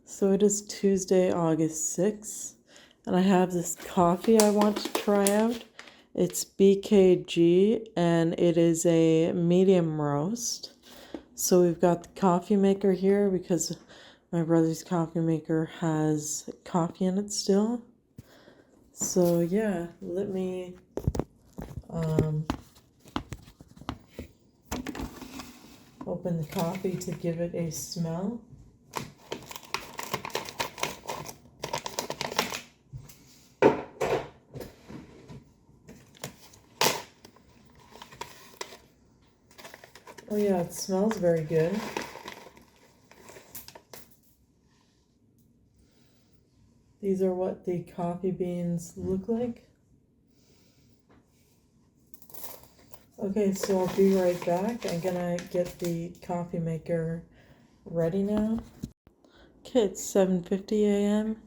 So it is Tuesday, August 6th, and I have this coffee I want to try out. It's BKG, and it is a medium roast. So we've got the coffee maker here because my brother's coffee maker has coffee in it still. So yeah, let me open the coffee to give it a smell. Oh yeah, it smells very good. These are what the coffee beans look like. Okay, so I'll be right back. I'm gonna get the coffee maker ready now. Okay, it's 7:50 a.m.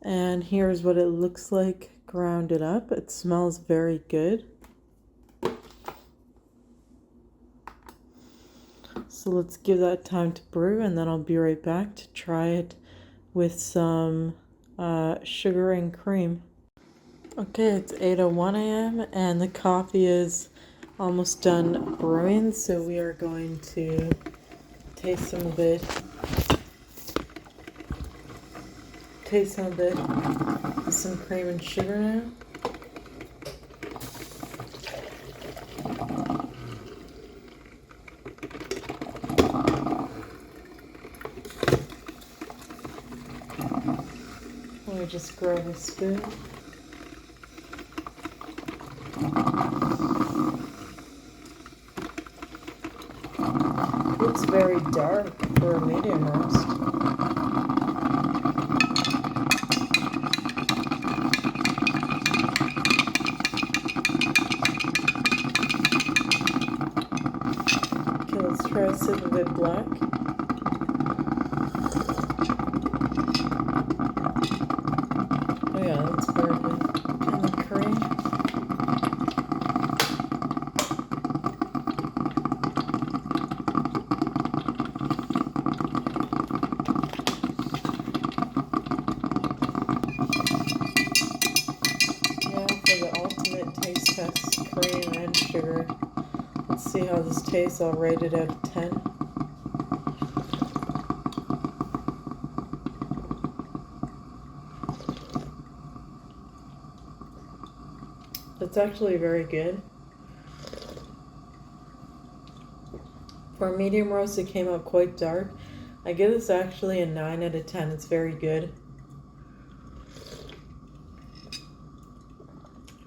and here's what it looks like grounded up. It smells very good. So let's give that time to brew, and then I'll be right back to try it with some sugar and cream. Okay, it's 8:01 a.m. and the coffee is almost done brewing, so we are going to taste some of it with some cream and sugar now. Let me just grab a spoon. It's very dark for a medium roast. Okay, let's try a sip of it black. Oh yeah, that's very good. And the cream. Now for the ultimate taste test, cream and sugar. Let's see how this tastes. I'll rate it out of 10. It's actually very good. For a medium roast, it came out quite dark. I give this actually a 9 out of 10. It's very good.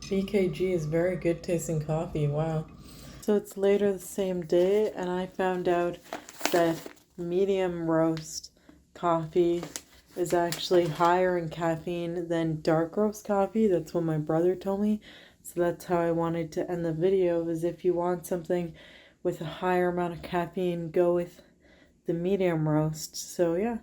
BKG is very good tasting coffee. Wow. So it's later the same day, and I found out that medium roast coffee is actually higher in caffeine than dark roast coffee. That's what my brother told me. So that's how I wanted to end the video, is if you want something with a higher amount of caffeine, go with the medium roast. So yeah.